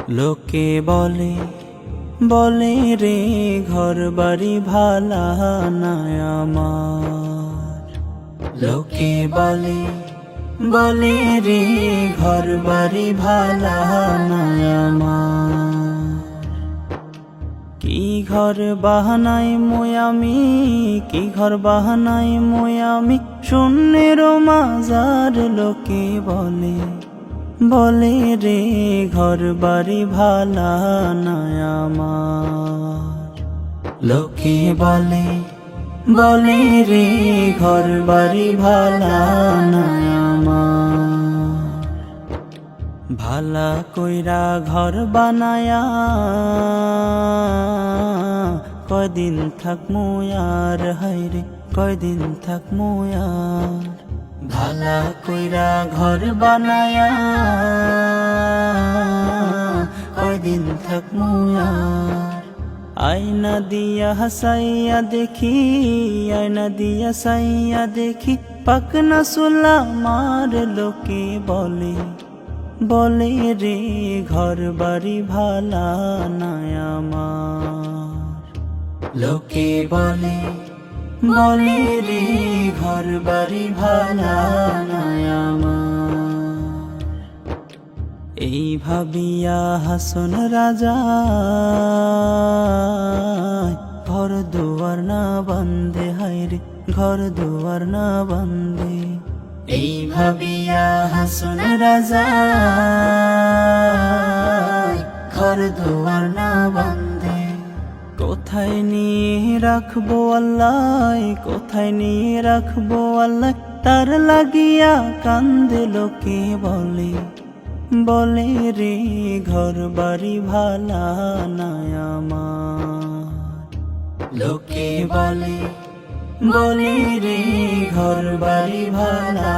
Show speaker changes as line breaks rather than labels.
লোকে বলে বলে রে ঘর বাড়ি ভালা নাই আমার। লোকে বলে বলে রে ঘর বাড়ি ভালা নাই আমার। কি ঘর বাহানাই মই আমি, কি ঘর বাহানাই মই আমি, শূন্যের মাজার। লোকে বলে বলে রে ঘর বাড়ি ভালা নাই আমার। লোকে বলে বলে রে ঘর বাড়ি ভালা নাই আমার। ভালা কইরা ঘর বানায়া কয়দিন থাকমু আর, হায়রে কয়দিন থাকমু আর। ভালা কইরা ঘর বানায়া কয়দিন থাকমু আর। আয়না দিয়া হাসাইয়া দেখি, আয়না দিয়া সাইয়া দেখি, পাকনা চুলা মার। লোকে বলে বলে রে ঘর বাড়ি ভালা নাই আমার। লোকে বলে বলে রে ঘর বাড়ি ভালা নাই আমার। এই ভাবিয়া হাসন রাজা ঘর দুয়ার না বান্ধে, হায়রে ঘর দুয়ার না বান্ধে। এই ভাবিয়া হাসন রাজা ঘর দুয়ার না বান্ধে। কোথায় নিয়ে রাখবো আল্লাহ, কোথায় নিয়ে রাখবো আল্লাহ, তার লাগিয়া কান্দে। লোকে বলে বলে রে ঘর বাড়ি ভালা নাই আমার। লোকে বলে বলে রে ঘর বাড়ি ভালা